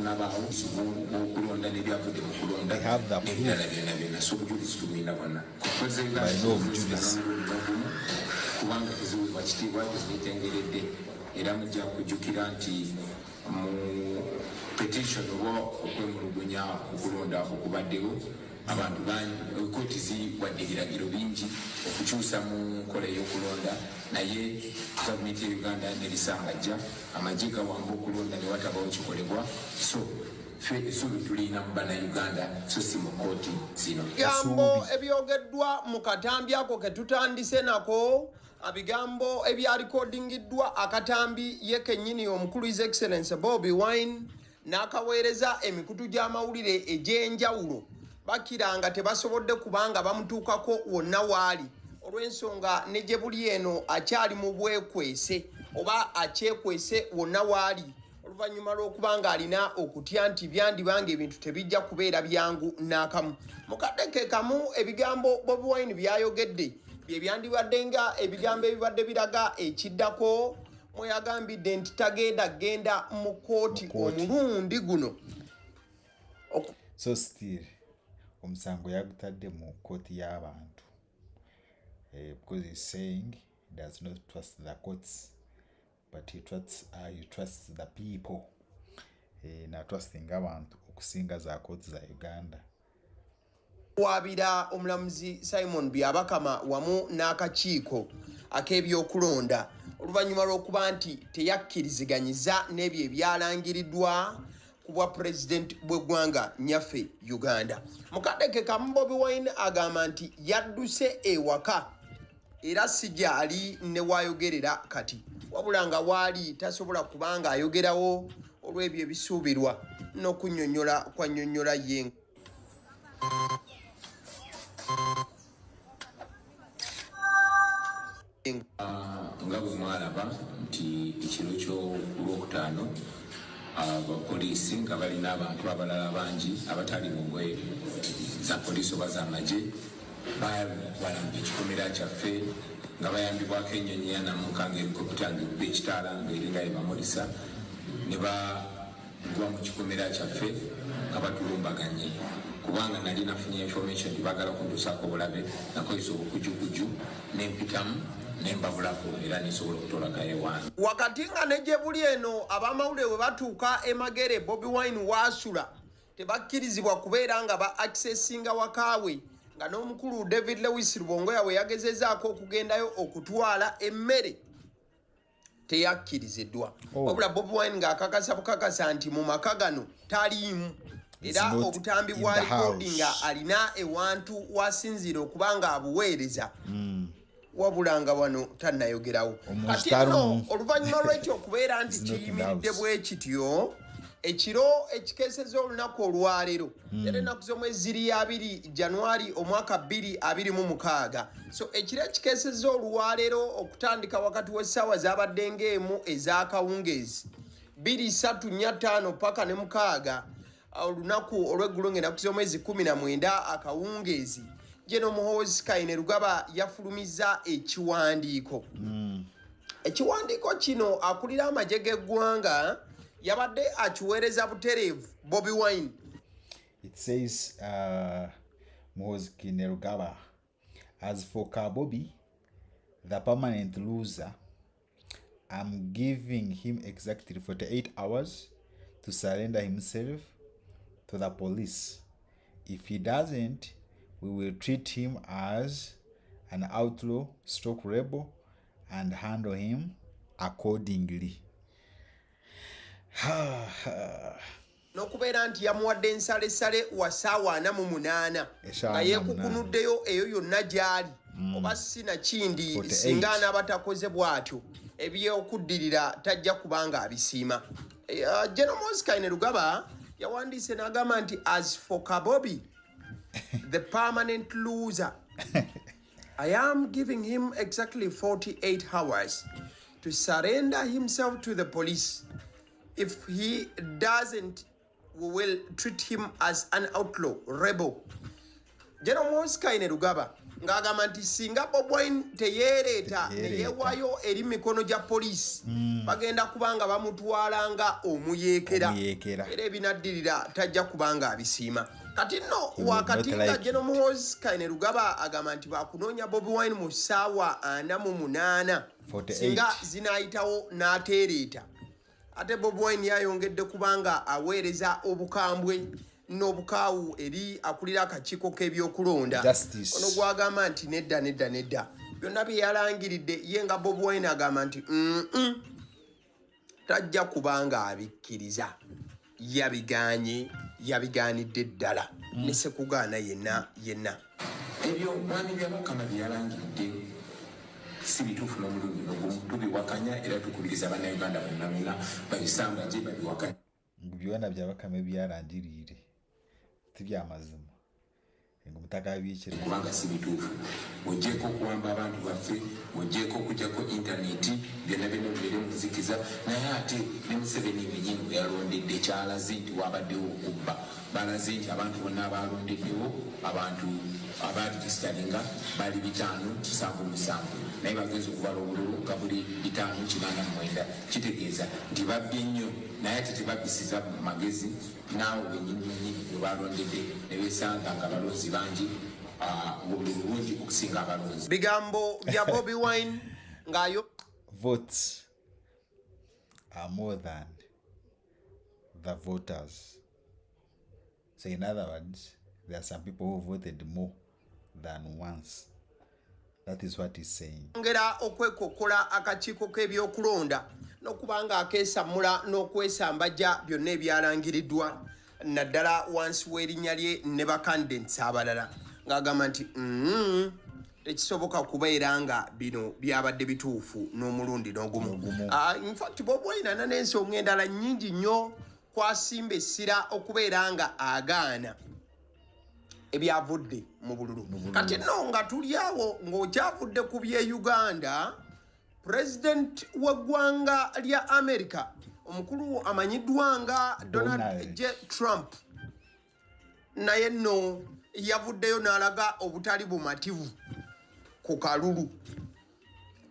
They have the proof by no obujulizi. Kubanga kizibu kitiibwa kizitengeredde era mujja kujjukira nti mu petition oba okwemulugunya okulonda okubaddewo abantu kkooti ziwadde ebiragiro bingi okukyusa mu nkola y'okulonda naye gavumenti ya Uganda nerisangajja amagye gawamba okulonda ne watabawo kikolebwa so essuubi tulina mu bannayuganda so si mu kkooti zino. Bigambo ebyogeddwa mu katambi ako ke tutandise nako abigambo ebyalikodingiddwa akatambi ye kennyini omukulu His Excellency Bobi Wine n'akaweereza emikutu gy'amawulire egy'enjawulo bakiranga tebasobodde kubanga bamutuukako wonna waali olw'ensonga ne gye buli eno akyali mu bwekwese oba akyekwese wonna waali oluvannyuma lw'okubanga alina okutya nti byandibanga ebintu tebijja kubeera byangu n'akamu. Mu kadde kamu ebigambo Bobi Wine byayogedde bye byandibadde nga ebigambo ebibadde biraga ekiddako mwe yagambidde nti tagenda mu kkooti omulundi guno. So still omusango yagutadde mu kkooti y'abantu because he's saying he does not trust the courts but he trusts the people. Na trusting abantu okusinga za courts za Uganda. Wabira omulamuzi Simon Byabakama wamu n'akakiiko ak'ebyokulonda oluvannyuma lw'okuba nti teyakkiriziganyiza n'ebyo ebyalangiriddwa ku bwa pulezidenti bw'eggwanga nnyaffe Uganda. Mu kadde kamu Bobi Wine agamba nti yadduse ewaka era si gy'ali ne waayogerera kati wabula nga waali tasobola kubanga ayogerawo olw'ebyo ebisuubirwa n'okunnyonnyola kwa nnyonnyola ye. Nga bwe mwalaba nti ekiro ky'olwokutaano abapoliisi nga balina abantu abalala bangi abatali mu ngoye za poliisi oba z'amagye balamba ekikomera kyaffe nga bayambibwako ennyonyi ya namuka ng'erikopita ng'ebba ekitaala ng'eringa ebamulisa ne bagwa mu kikomera kyaffe nga batulumbaganye kubanga nali nafunye information nti baagala kuntuusaako bulabe nakozesa obukujukuju n'empitamu nembabulako era nisobola okutolakayo wange. Wakati nga nejje buli eno abamawulire bwe batuuka emagere Bobi Wine waasula tebakkirizibwa kubeera nga ba accessinga wakaawe nga n'omukulu David Lewis Rubongoya we yagezezaako okugendayo okutwala emmere teyakkiriziddwa. Wabula Bobi Wine ng'akakasa bukakasa nti mu maka gano taliimu era obutambi bwa likodi nga alina ewantu wasinzira okubanga abuweereza wabulanga wano tannayogerawo. Kati nno oluvannyuma lw'ekyo okubeera nti kiyimiridde bwe kityo ekiro ekikeeseza olunaku olwaleero era ennaku z'omwezi 2 January omwaka 2026 so ekiro ekikeeseza olwaleero okutandika wakati w'essaawa z'abadde ng'emu ez'akawungeezi 2:3-5 paka ne 6 olunaku olw'eggulo ng'ennaku z'omwezi 19 akawungeezi Jeno Muhoozi Kainerugaba yafulumiza ekiwandiiko. Ekiwandiiko kino akulira amagye g'eggwanga yabadde akiweereza butereevu Bobi Wine. It says Muhoozi Kainerugaba, as for Bobi, the permanent loser, I'm giving him exactly 48 hours to surrender himself to the police. If he doesn't, we will treat him as an outlaw stroke rebel and handle him accordingly. N'okubeera nti yamuwadde ensalesale wa ssaawa 48 nga yeekukunuddeyo eyo yonna gy'ali oba sinakindi singa anaabatakoze bw'atyo ebyokuddirira tajja kubanga abisiima. General Muhoozi Kainerugaba yawandiise n'agamba nti as for Bobi, the permanent loser, I am giving him exactly 48 hours to surrender himself to the police. If he doesn't, we will treat him as an outlaw, rebel. General Muhoozi Kainerugaba ng'agamba nti singa Bobi Wine teyeereeta ne yeewaayo eri mikono gya poliisi bagenda kubanga bamutwala nga omuyeekera era ebinaddirira tajja kubanga abisiima. Kati nno wakati nga General Muhoozi Kainerugaba agamba nti bakunoonya Bobi Wine mu ssaawa 48 singa zinaayitawo n'ateereeta. Ate Bobi Wine yayongedde kubanga aweereza obukambwe n'obukaawu eri akulira akakiiko k'ebyokulonda. Ono gwagamba nti nedda. Byonna bye yalangiridde ye nga Bobi Wine agamba nti tajja kubanga abikkiriza. Yabigaanidde ddala ne sekugaana yenna. Ebyo mwami byabakama bye yalangiridde si bituufu n'omulundi n'ogumu tubiwakanya era tukubiriza bannayuganda bonna babisanga gye babiwakanya. Byonna byabakama byalangirire tibyamazima ng'omutaka biikira kubanga si bituufu. Ojjeeko okuwamba abantu baffe, ojjeeko okugyako intaneti byonna bibeere mu kuzikiza, naye ate ne Museveni yennyini bwe yalondedde kyalaze nti wabaddewo okubba. Balaze nti abantu bonna abalondeddewo abantu abaregisitaringa bali 577 naye bagenza okubala obululu nga buli 589. Kitegeeza nti babbye nnyo naye ate tebabisiza magezi naawe wennyini bwe balondedde ne beesanga nga balonzi bangi obululu bungi okusinga abalonzi. Bigambo bya Bobi Wine ng'ayo votes are more than the voters. So in other words, there are some people who voted more than once. That is what he's saying. Ngera okwekokola akakiiko k'ebyokulonda n'okubanga akeesamula n'okwesambajja byonna ebyalangiriddwa naddala wansi w'erinnya lye ne bakandidents abalala ng'agamba nti tekisoboka kubeera nga bino byabadde bituufu n'omulundi n'ogumu. In fact Bobi Wine alina n'ensonga endala nnyingi nnyo kwasimba essira okubeera nga agaana ebyavudde mu bululu. Kati nno nga tuli awo ng'okyavudde ku by'e Uganda, President w'eggwanga lya America omukulu amanyiddwa nga Donald J. Trump naye nno yavuddeyo n'alaga obutali bumativu ku kalulu.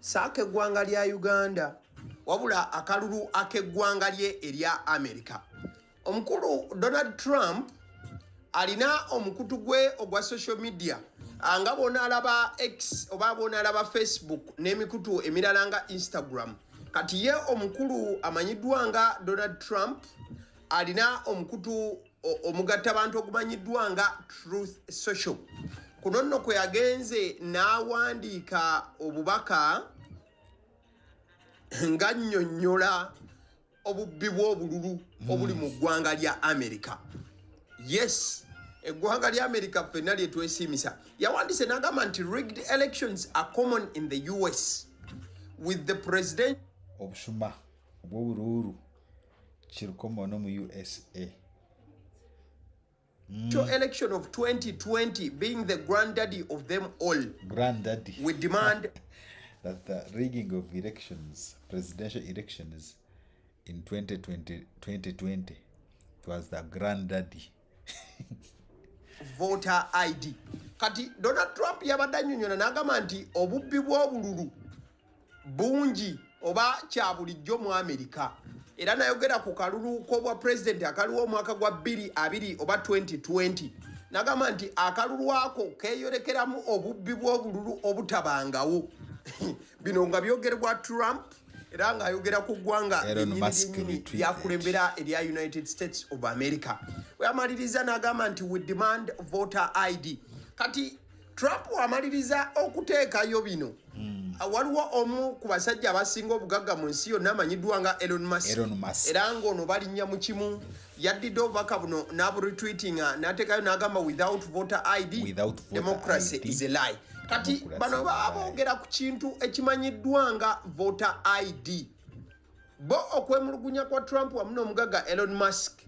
Saako eggwanga lya Uganda wabula akalulu ak'eggwanga lye erya America. Omukulu Donald Trump alina omukutu gwe ogwa social media nga bona alaba X oba bona alaba Facebook n'emikutu emirala nga Instagram. Kati ye omukulu amanyiddwa nga Donald Trump alina omukutu omugatta abantu okumanyiddwa nga Truth Social. Kuno nno kwe yagenze n'awandiika obubaka nga nnyonnyola obubbi bw'obululu obuli mu ggwanga lya America. Yes, eggwanga lya America ffenna lye twesiimisa. Yawandiise n'agamba nti rigged elections are common in the US with the president. Obushuma obw'obululu kirikomono mu USA. Election of 2020 being the granddaddy of them all. Granddaddy. We demand that the rigging of elections, presidential elections in 2020, it was the granddaddy. Voter ID. Kati Donald Trump yabadde annyonnyola n'agamba nti obubbi bw'obululu bungi oba kya bulijjo mu Amerika. Era nayogera ku kalulu k'obwa president akaliwo omwaka gwa 2020 oba 2020. N'agamba nti akalulu ako keeyolekeramu obubbi bw'obululu obutabangawo. Bino nga byogerebwa Trump era ng'ayogera ku ggwanga lyakulembera erya United States of America. Weyamaliriza n'agamba nti we demand voter ID. Kati Trump wamaliriza okuteekayo bino. Waliwo omu ku basajja abasinga obugagga mu nsi yonna amanyiddwa nga Elon Musk. Era ng'ono balinnya mu kimu yaddidde obubaka buno n'aburetweetinga n'ateekayo n'agamba without voter ID democracy is a lie. Kati bano boogera ku kintu ekimanyiddwa nga voter ID. Bo okwemulugunya kwa Trump wamu n'omugagga Elon Musk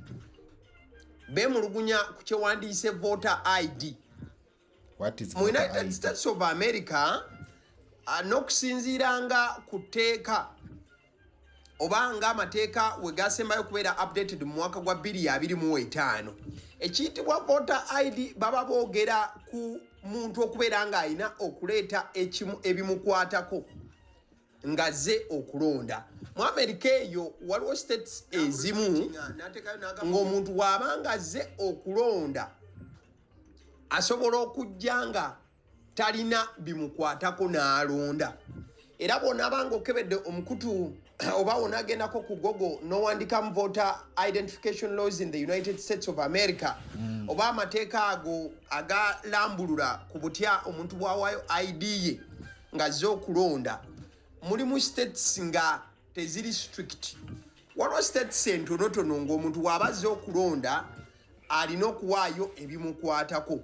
beemulugunya ku kyewandiise voter ID. What is mu United States of America n'okusinziiranga ku tteeka oba nga amateeka we gasembayo kubeera updated mu mwaka gwa 2025 ekiyitibwa voter ID baba boogera ku muntu okubeera ng'alina okuleeta ebimukwatako ngazze okulonda. Mu America eyo waliwo states ezimu ng'omuntu bw'abanga azze okulonda asobola okujja nga talina bimukwatako n'alonda. Era bw'onaabanga okebedde omukutu oba onaagendako ku Google n'owandikamu voter identification laws in the United States of America oba amateeka ago agalambulula ku butya omuntu bw'awaayo ID ye ng'azze okulonda, mulimu states nga teziri strict. Waliwo states entonotono ng'omuntu bw'aba azze okulonda alina okuwaayo ebimukwatako.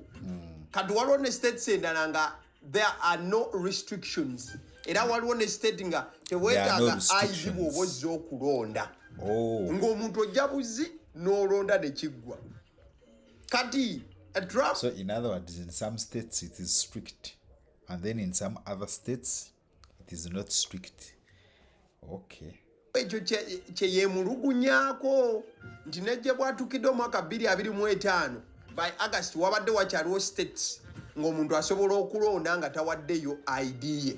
Kati waliwo ne states endala nga there are no restrictions. Era waliwo ne state nga teweetaaga ID bw'oba ozze okulonda. Ng'omuntu ojja buzi n'olonda ne kiggwa. Kati Trump. So in other words, in some states it is strict, and then in some other states it is not strict. Okay. Ekyo kye yeemulugunyaako nti nejje bw'atuukidde omwaka 2025 by August wabadde wakyaliwo states ng'omuntu asobola okulonda nga tawaddeyo ID ye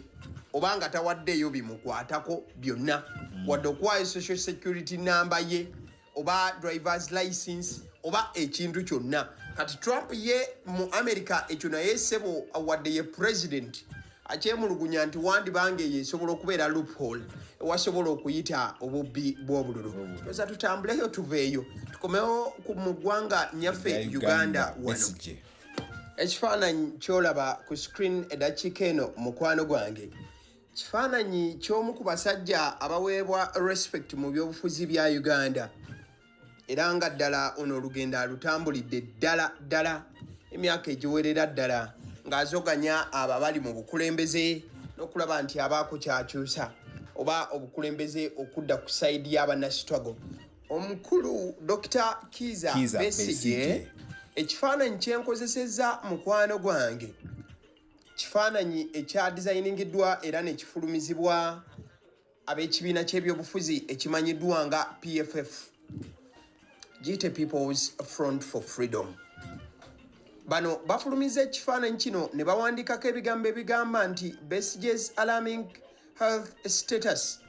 oba nga tawaddeyo bimukwatako byonna wadde okuwaayo social security number ye oba drivers license oba ekintu kyonna. Kati Trump ye mu America ekyo naye ssebo wadde ye president akyemulugunya nti wandibange yeesobola okubeera loophole ewasobola okuyita obubbi bw'obululu. Toza tutambuleyo tuveeyo tukomewo mu ggwanga nyaffe Uganda wano. Ekifaananyi ky'olaba ku screen eddakiika eno mukwano gwange kifaananyi ky'omu ku basajja abaweebwa respect mu byobufuzi bya Uganda. Era nga ddala ono olugendo alutambulidde ddala emyaka egiwerera ddala ng'azoganya abo abali mu bukulembeze n'okulaba nti abaako kyakyusa oba obukulembeze okudda ku sayidi y'abannasitwago. Omukulu Dr. Kiza Besigye ekifaananyi kyenkozesezza mukwano gwange kifaananyi ekya designingiddwa era ne kifulumizibwa ab'ekibiina ky'ebyobufuzi ekimanyiddwa nga PFF, giyite People's Front for Freedom. Bano bafulumiza ekifaananyi kino ne bawandiikako ebigambo ebigamba nti Besigye's alarming health status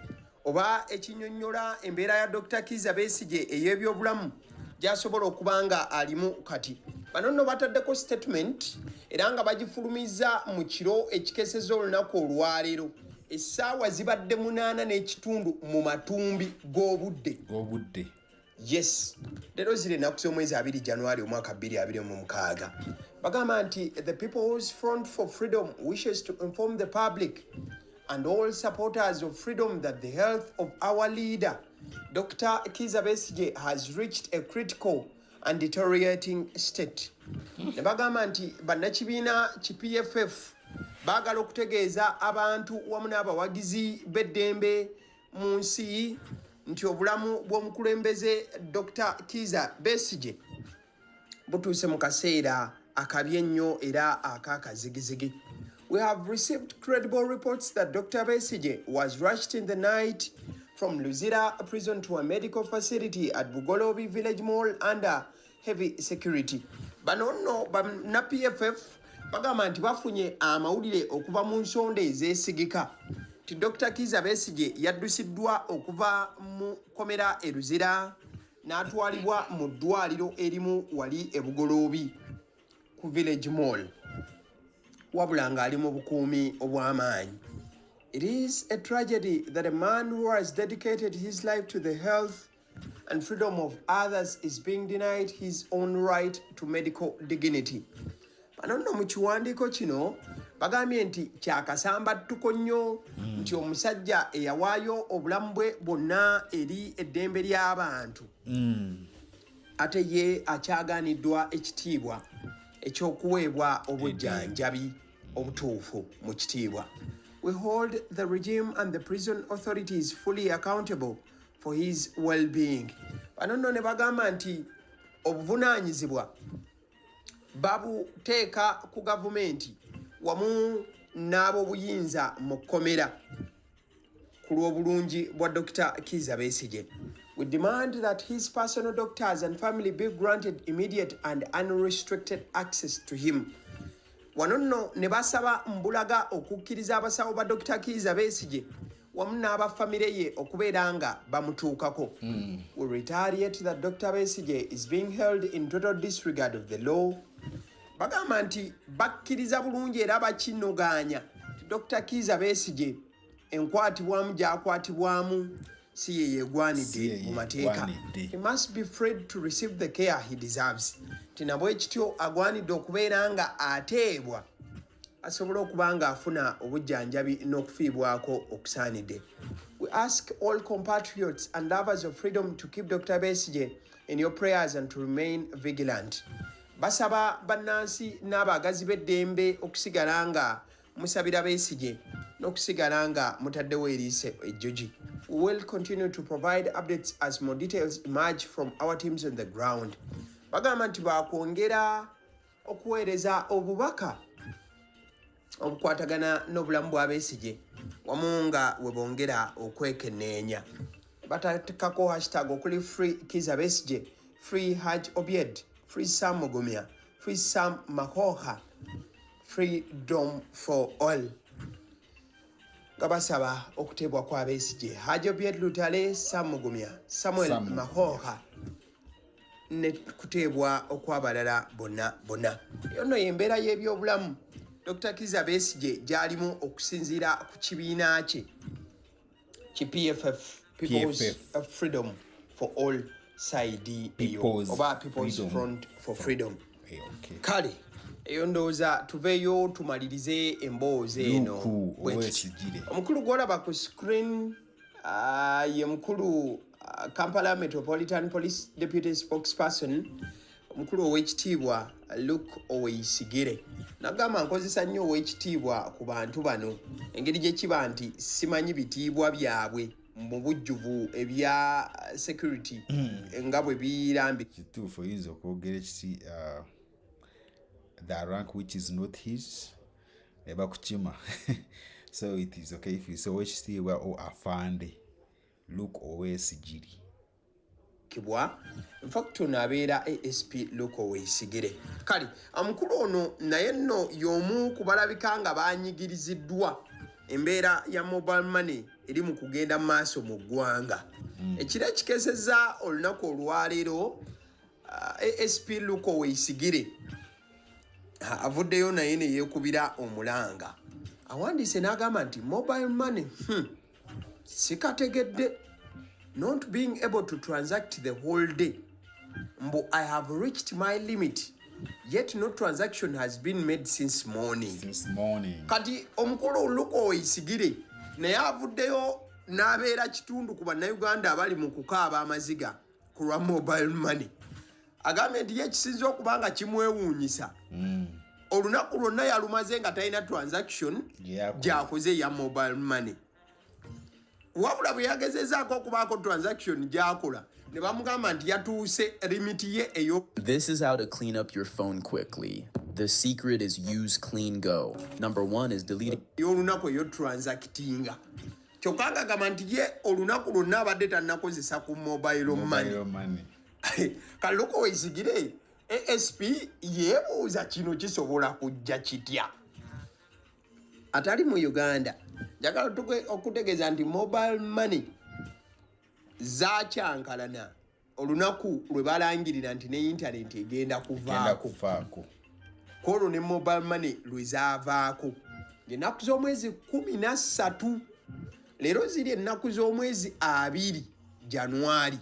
oba ekinnyonnyola embeera ya Dr. Kiza Besigye ey'ebyobulamu gy'asobola okuba nga alimu kati. Bano nno bataddeko statement era nga bagifulumiza mu kiro ekikeseza olunaku olwaleero essaawa zibadde 8:30 mu matumbi g'obudde. Yes, leero ziri ennaku z'omwezi 2 January omwaka 2026. Bagamba nti the People's Front for Freedom wishes to inform the public and all supporters of freedom that the health of our leader, Dr. Kiza Besigye, has reached a critical and deteriorating state. Ne bagamba nti bannakibiina ki PFF baagala okutegeeza abantu wamu n'abawagizi b'eddembe mu nsi nti obulamu bw'omukulembeze Dr. Kiza Besigye butuuse mu kaseera akabi ennyo era ak'akazigizigi. We have received credible reports that Dr. Besigye was rushed in the night from Luzira prison to a medical facility at Bugolobi Village Mall under heavy security. Bano nno na PFF bagamba nti bafunye amawulire okuva mu nsonda ezeesigika nti Dr. Kiza Besigye yaddusiddwa okuva mu komera e Luzira n'atwalibwa mu ddwaliro erimu wali e Bugolobi ku Village Mall wabula ng'ali mu bukuumi obw'amaanyi. It is a tragedy that a man who has dedicated his life to the health and freedom of others is being denied his own right to medical dignity. Bano nno mu kiwandiiko kino bagambye nti kyakasambattuko nnyo nti omusajja eyawaayo obulamu bwe bwonna eri eddembe ly'abantu ate ye akyagaaniddwa ekitiibwa ekyokuweebwa obujjanjabi obutuufu mu kitiibwa. We hold the regime and the prison authorities fully accountable for his well-being. Bano nno ne bagamba nti obuvunaanyizibwa babuteeka ku gavumenti wamu n'ab'obuyinza mu kkomera ku lw'obulungi bwa Dr. Kiza Besigye. We demand that his personal doctors and family be granted immediate and unrestricted access to him. wano nno ne basaba mbulaga okukkiriza abasawo ba Dr. Kizza Besigye wamu n'abafamire ye okubeera nga bamutuukako. We retaliate that Dr. Besigye is being held in total disregard of the law. Bagamba nti bakkiriza bulungi era bakinoganya Dr. Kizza Besigye enkwatibwamu gy'akwatibwamu si ye yeegwanidde mu mateeka. He must be freed to receive the care he deserves. Tinabwe kityo agwanidde okubeera nga ateebwa asobola okuba nga afuna obujjanjabi n'okufiibwako okusaanidde. We ask all compatriots and lovers of freedom to keep Dr. Besigye in your prayers and to remain vigilant. Basaba bannansi n'abaagazi b'eddembe okusigala nga musabira Besigye n'okusigala nga mutaddewo eriise ejjogi. We will continue to provide updates as more details emerge from our teams on the ground. Bagamba nti bakwongera okuweereza obubaka obukwatagana n'obulamu bwa Besigye wamu nga we bongera okwekenneenya. Batatekako hashtag okuli Free Kizza Besigye, Free Haj Obied, Free Sam Mugumya, Free Sam Mahoha, Freedom for All. Gabasaba okuteebwa kwa Besigye, Haj Obied Lutale, Sam Mugumya, Samuel Mahoha ne kuteebwa okwabalala bonna. Yono yembeera y'ebyobulamu Dr. Kizza Besigye gy'alimu okusinziira ku kibiina kye ki PFF, People's Freedom for All side eyo oba People's Front for Freedom. Kale eyo ndowooza tuveeyo tumalirize emboozi eno. Omukulu gw'olaba ku screen ye mukulu Kampala Metropolitan Police Deputy Spokesperson omukulu ow'ekitiibwa Luke Oweyisigire. Nagamba nkozesa nnyo ow'ekitiibwa ku bantu bano engeri gye kiba nti simanyi bitiibwa byabwe mu bujjuvu ebya security nga bwe birambi. Kituufu oyinza okwogera ekiti the rank which is not his eba kukima. So it is okay if you say ow'ekitiibwa o afande Luke Oweyisigire. Kibwa in fact onabeera ASP Luke Oweyisigire. Kale omukulu ono naye nno y'omu kubalabika nga baanyigiriziddwa embeera ya mobile money eri mu kugenda maaso mu ggwanga. Ekiro ekikesezza olunaku olwaleero ASP Luke Oweyisigire avuddeyo naye ne yeekubira omulanga. Awandiise n'agamba nti mobile money sikategedde. Not being able to transact the whole day. But I have reached my limit. Yet no transaction has been made since morning. Kati omukulu Luke Oweyisigire naye avuddeyo n'abeera kitundu ku bannayuganda abali mu kukaaba amaziga ku lwa mobile money. Agambye nti ye ekisinza okuba nga kimwewuunyisa. Olunaku lwonna yalumaze nga talina transaction gy'akoze ya mobile money. Wabula bwe yagezezaako okubaako transaction gy'akola ne bamugamba nti yatuuse limiti ye eyo. This is how to clean up your phone quickly. The secret is use Clean Go. Number 1 is deleting y'olunaku eyo transactinga. Kyokka ng'agamba nti ye olunaku lwonna abadde tannakozesa ku mobile money. Kale Luke Oweyisigire ASP yeebuuza kino kisobola kujja kitya. Atali mu Uganda njagala okutegeeza nti mobile money zaakyankalana olunaku lwe balangirira nti ne internet egenda kuvaako. Kwolwo ne mobile money lwe zaavaako. Ennaku z'omwezi 13 leero ziri ennaku z'omwezi 2 January.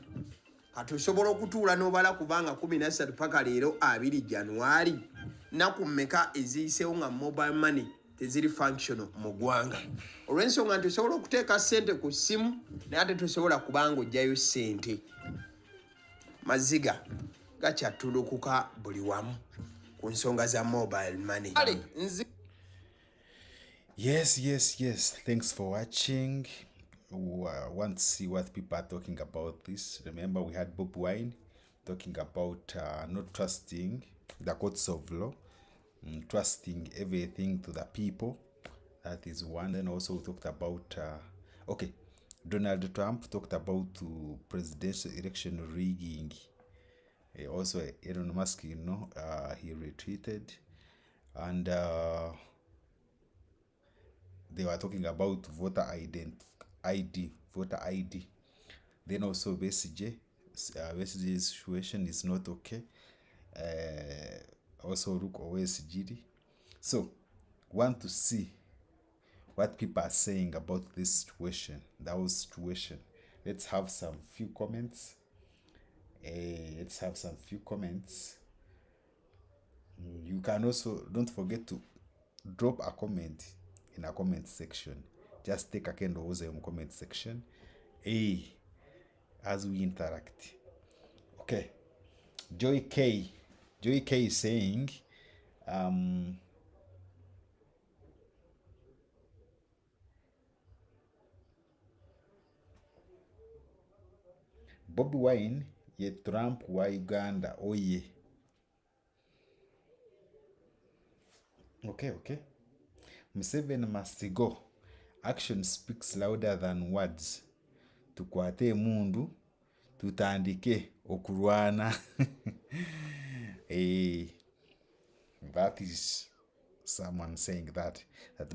Kati osobola okutuula n'obala kubanga 13 paka leero 2 January. Nnaku mmeka eziyiseewo nga mobile money teziri functional mu ggwanga. Olw'ensonga nti osobola okuteeka ssente ku ssimu naye ate tosobola kubanga ojjayo ssente. Maziga gakyatulukuka buli wamu ku nsonga za mobile money. Yes. Thanks for watching. We want to see what people are talking about this. Remember, we had Bobi Nnyo talking about not trusting the courts of law, trusting everything to the people. That is one. Then also we talked about Donald Trump talked about presidential election rigging. Also Elon Musk, he retweeted. and they were talking about voter ID. Then also Besigye's situation is not okay. Also look always Giri. So want to see what people are saying about this situation. That was situation. Let's have some few comments. You can also, don't forget to drop a comment in a comment section. Just take a candle in comment section. As we interact. Okay. Joy K is saying, Bobi Wine ye Trump wa Uganda oye. Okay. Museveni must go. Action speaks louder than words. Tukwate mundu tutandike okurwana. That is someone saying that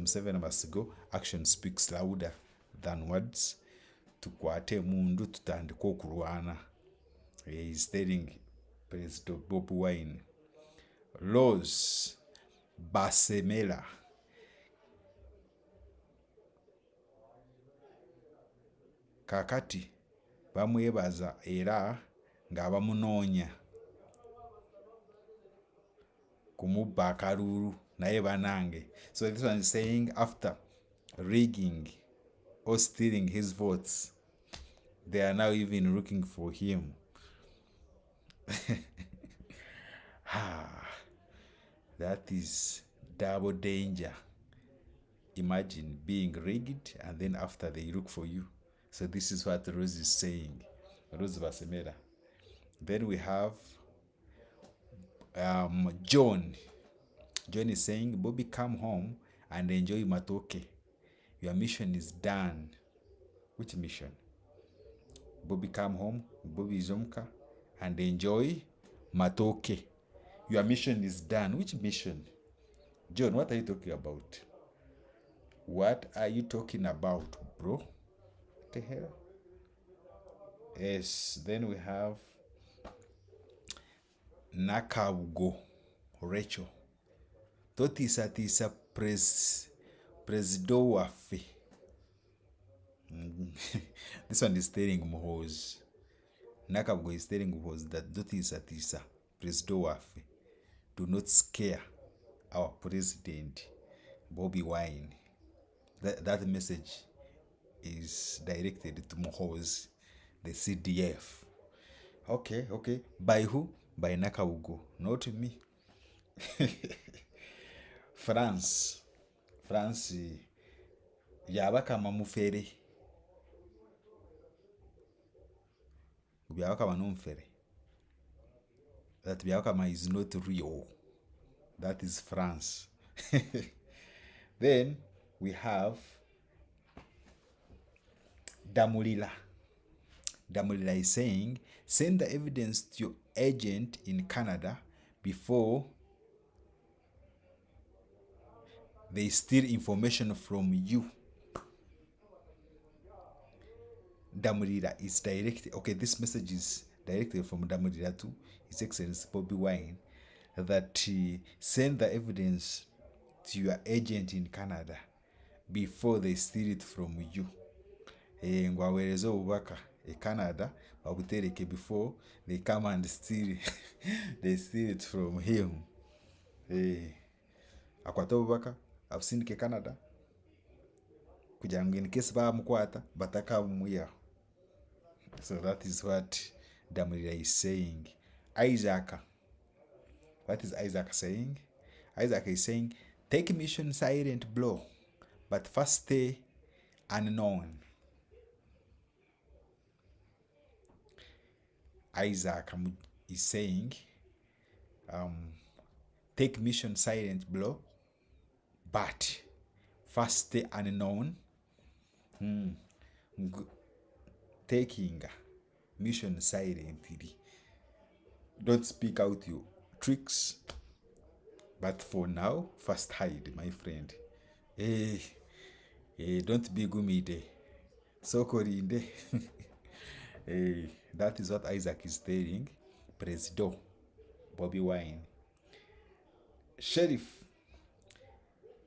Museveni must go. Action speaks louder than words. Tukwate mundu tutandike okurwana. He is telling President Bobi Wine. Rose Basemela. Kakati bamwebaza era nga bamunoonya kumubba akalulu naye banange. So this one is saying after rigging or stealing his votes, they are now even looking for him. That is double danger. Imagine being rigged and then after they look for you. So this is what Rose is saying. Rose Basemera. Then we have John. John is saying, Bobi, come home and enjoy matoke. Your mission is done. Which mission? Bobi, come home, Bobi Zomka, and enjoy matoke. Your mission is done. Which mission? John, what are you talking about? What are you talking about, bro? What the hell? Yes, then we have Nakaugo Rachel. Totisa presido wafe. This one is telling Muhoz. Nakaugo is telling Muhoz that Totisa presido wafe. Do not scare our president, Bobi Wine. That message is directed to Muhoz, the CDF. Okay. By who? By Nakaugo, not me. France, BYABAKAMA mufere. BYABAKAMA no mufere. That BYABAKAMA is not real. That is France. Then we have Damulila. Damulila is saying, send the evidence to your agent in Canada before they steal information from you. Damulila is directed. Okay, this message is directed from Damulila to His Excellency Bobi Wine that send the evidence to your agent in Canada before they steal it from you. Ngwawereze obubaka Canada babutereke before they come and steal they steal it from him. Akwata obubaka abusindike Canada kugira ngo in case bamukwata bataka bumuya. So that is what Damulila is saying. Isaac, what is Isaac saying? Isaac is saying, take mission silent blow, but first stay unknown. Isaac is saying, take mission silent blow, but first stay unknown. Taking mission silently. Don't speak out your tricks. But for now, first hide, my friend. Don't be gumide. So korinde. That is what Isaac is telling President Bobi Wine. Sheriff,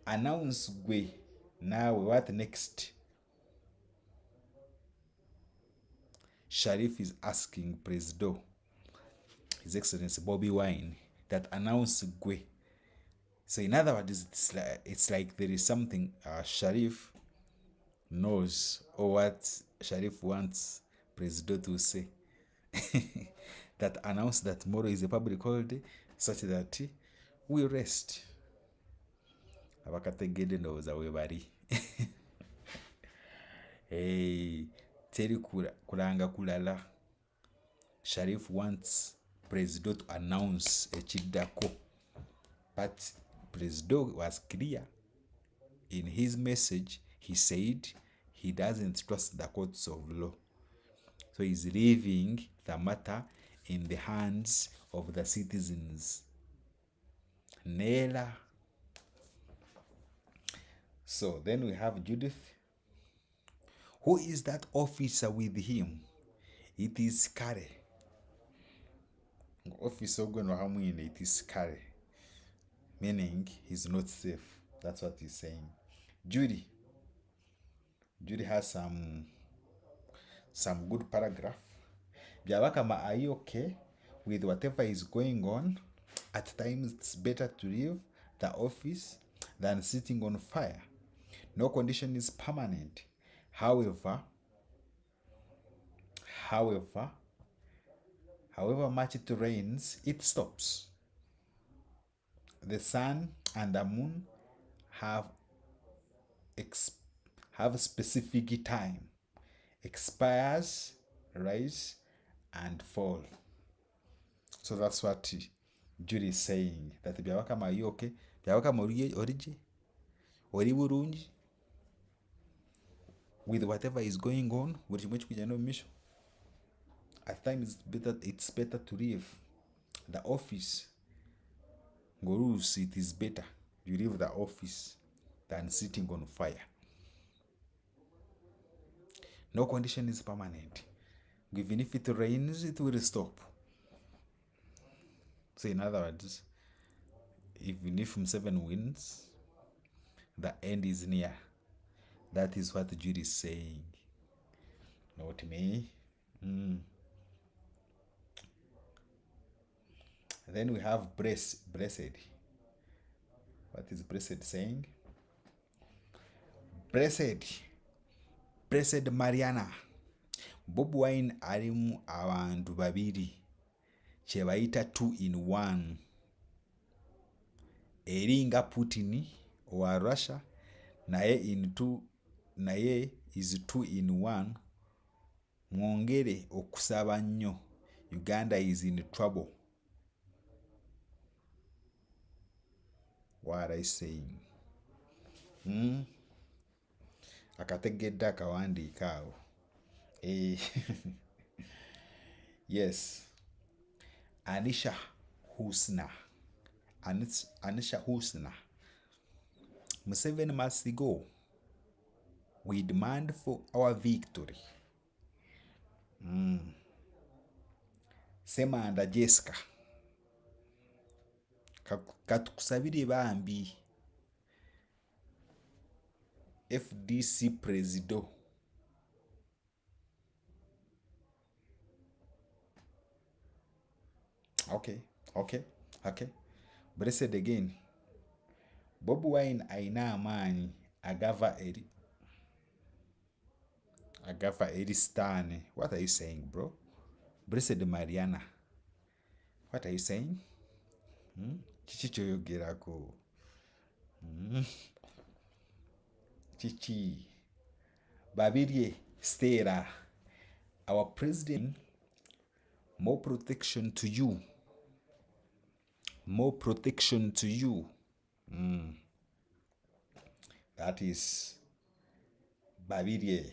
announce gwe. Now what next? Sheriff is asking President, His Excellency Bobi Wine, that announce gwe. So in other words, it's like there is something Sharif knows, or what Sharif wants President to say. That announce that tomorrow is a public holiday, such that we rest. Abakategede ndowooza webali. Teri kulanga kulala. Sharif wants President to announce Ekiddako. But President was clear in his message. He said he doesn't trust the courts of law. So he's leaving the matter in the hands of the citizens. Nela. So then we have Judith. Who is that officer with him? It is Kare. Officer Ogweno Hamwine, it is Kare. Meaning he's not safe. That's what he's saying. Judy has some good paragraph. BYABAKAMA, are you okay with whatever is going on? At times it's better to leave the office than sitting on fire. No condition is permanent. However much it rains, it stops. The sun and the moon have specific time. Expires, rise, and fall. So that's what Judy is saying. That BYABAKAMA, are you okay? BYABAKAMA orije? Ori burungi? With whatever is going on, at times it's better to leave the office. Gorus, it is better you leave the office than sitting on fire. No condition is permanent. Even if it rains, it will stop. So in other words, even if 7 wins, the end is near. That is what Judy is saying. Not me. Then we have Blessed. What is Blessed saying? Blessed Mariana. Bobi Wine alimu abantu babiri. Chebaita 2 in 1. Eringa Putin wa Russia. Naye is 2 in 1. Mwongere okusaba nnyo. Uganda is in trouble. What are I saying? Akategedde akawandiika awo. Yes. Anisha Husna. Museveni must go. We demand for our victory. Semanda Jessica. Katukusabire bambi. FDC President. Okay. Blessed again. Bobi Wine aina amaanyi agava eri stane. What are you saying, bro? Blessed Mariana. What are you saying? Chichi choyogerako. Chichi. Babirye Stera. Our president, more protection to you. More protection to you. That is Babirye.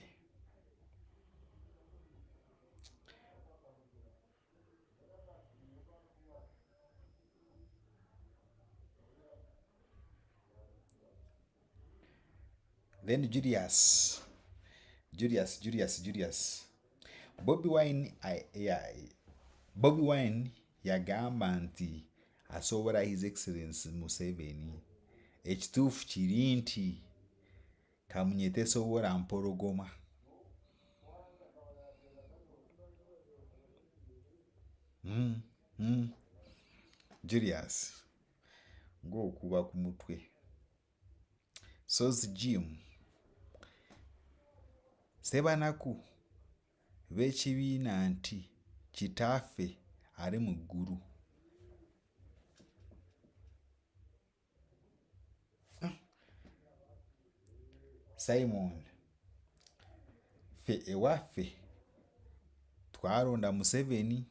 Then Julius. Bobi Wine yagamba nti asobola His Excellency Museveni. Ekituufu kiri nti Kamunye tesobola mpologoma. Julius ng'okuba ku mutwe. Sozi Jim Sebanaku b'ekibiina nti kitaffe ali mu ggulu. Simon fe ewaffe twalonda Museveni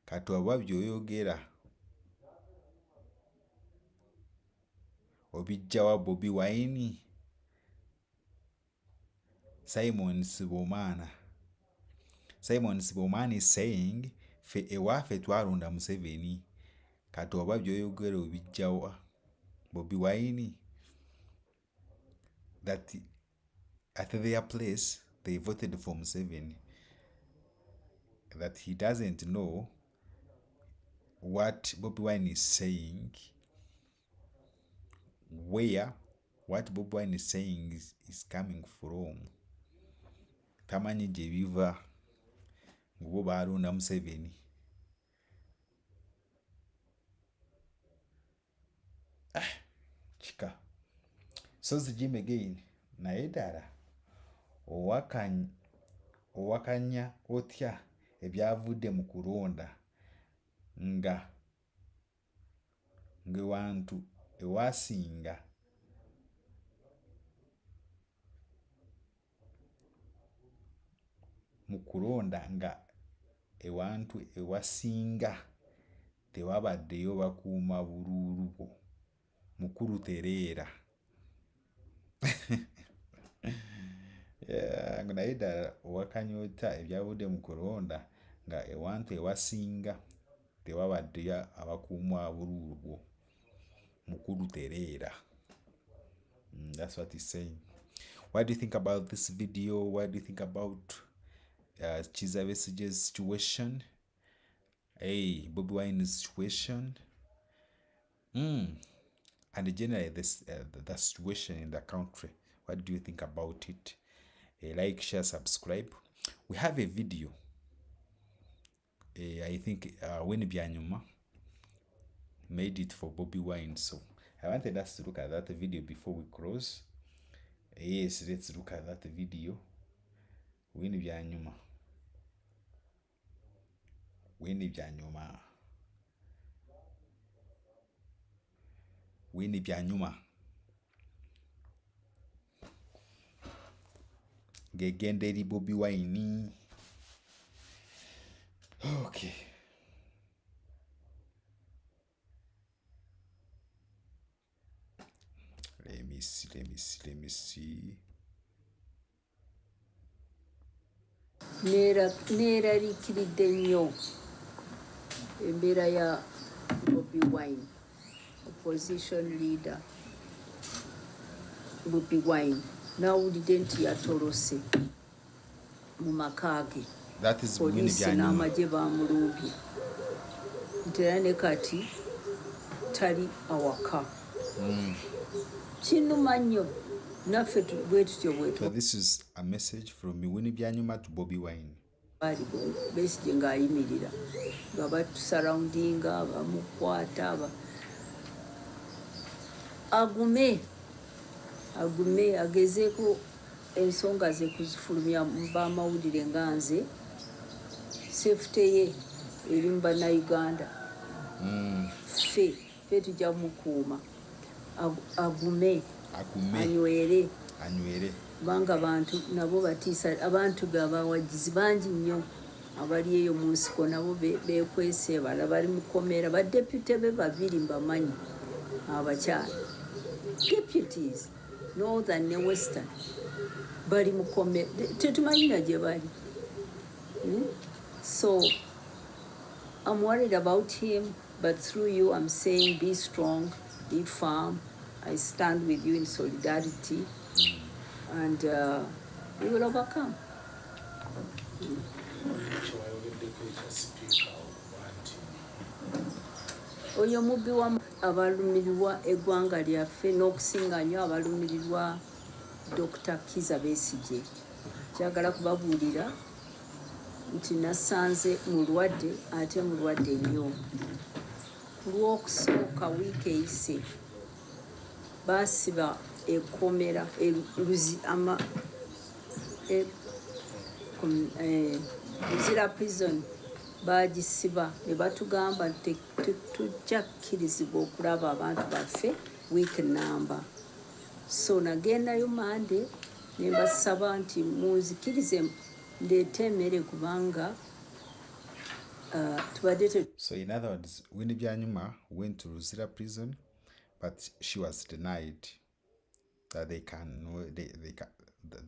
katwaba by'oyogera obijja wa Bobi Wine. Simon Sibomana is saying fe ewaffe twalonda Museveni katwaba by'oyogera obijja wa Bobi Wine. That at their place they voted for Museveni. That he doesn't know what Bobi Wine is saying, where what Bobi Wine is saying is coming from. Tamanyi gye biva ng'bo baalonda Museveni. Chika. So the Jim again. Naye ddala owakanya otya ebyavudde mu kulonda nga wantu ewasinga mu kulonda nga ewantu ewasinga tewabaddeyo bakuuma bululu mukulu tereera. Naye ddala owakanya otya ebyavudde mu kulonda nga ewantu ewasinga tewabaddeyo abakuuma bululu mukulu tereera. That's what he's saying. What do you think about this video? What do you think about Kizza Besigye's situation? Bobi Wine's situation? And generally the situation in the country. What do you think about it? Like, share, subscribe. We have a video. I think when Byanyuma made it for Bobi Wine. So I wanted us to look at that video before we close. Yes, let's look at that video. When Byanyuma. Gegende eri Bobi Wine. Okay. Let me see. Alangiridde nnyo embeera ya Bobi Wine, opposition leader Bobi Wine. Nawulidde nti yatolose mu maka ge. That is polisi n'amagye bamulumbye nti era ne kati tali awaka. Kinuma nnyo naffe bwe tutyo bwe. So this is a message from Bubi Nnyo to Bobi Wine. Bali Besigye ng'ayimirira nga batusarawundinga bamukwata agume agezeeko ensonga ze kuzifulumya mu b'amawulire nga nze sefute ye eri mu bannayuganda. Ffe tujja mukuuma agume anywere kubanga abantu nabo batiisa. Abantu abawagizi bangi nnyo abali eyo mu nsiko nabo beekwese bala bali mu kkomera. Badepute be babiri mbamanyi abakyala deputies northern ne western bali mu kkomera tetumanyi na gye bali. So I'm worried about him, but through you I'm saying be strong, be firm. I stand with you in solidarity. and we will overcome. Oyo mubbi wa abalumirirwa eggwanga lyaffe n'okusinga nnyo abalumirirwa Dr. Kizza Besigye. Kyagala kubabuulira nti nasanze mulwadde ate mulwadde nnyo. Ku lwokusooka wiiki eyise baasiba ekkomera Luzira prison bagisiba ne batugamba nti tujja kukkirizibwa okulaba abantu baffe wiiki namba. So nagendayo Monday ne mbasaba nti munzikirize ndeete emmere kubanga tubadde. So in other words, Winnie Byanyuma went to Luzira prison, but she was denied that they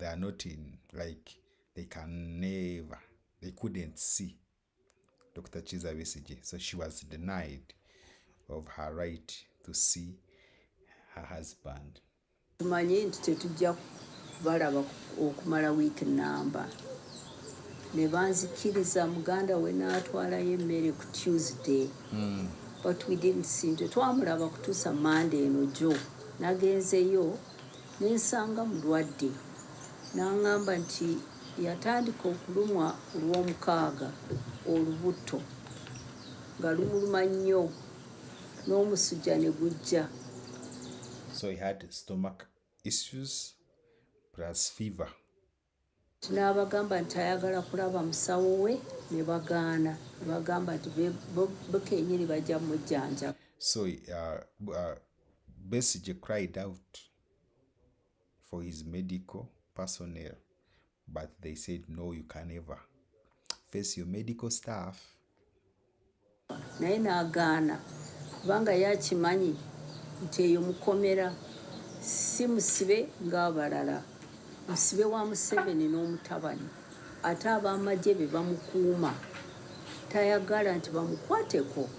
are not in, like, they can never, they couldn't see Dr. Kizza Besigye. So she was denied of her right to see her husband. Tumanye nti tetujja kubalaba okumala wiiki namba. Ne banzikiriza muganda we n'atwalayo emmere ku Tuesday. But we didn't see nti twamulaba kutuusa Monday eno jo. Nagenzeyo nensanga mulwadde. N'angamba nti yatandika okulumwa olw'omukaaga olubuto nga lumuluma nnyo n'omusujja ne gujja. So he had stomach issues plus fever. N'abagamba nti ayagala kulaba musawo we ne bagaana. Ne bagamba nti bekenyini bajja mujjanja. So Besigye cried out for his medical personnel, but they said, no, you can never face your medical staff. Naye n'agaana kubanga yakimanyi nti eyo mukomera si musibe ng'abalala. Musibe wa Museveni n'omutabani ate ab'amagye be bamukuuma tayagala nti bamukwateko.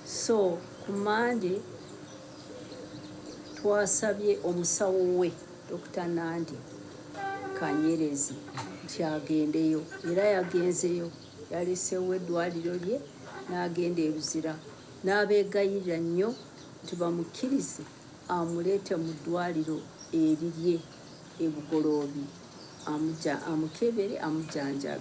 So ku Monday twasabye omusawo we Dr. Nandi Kanyerezi nti agendeyo, era yagenzeyo, yaleseewo eddwaliro lye n'agenda e Luzira. N'abeegayirira nnyo nti bamukkirize amuleete mu ddwaliro erirye e Bugoloobi amukebere amujjanjabe.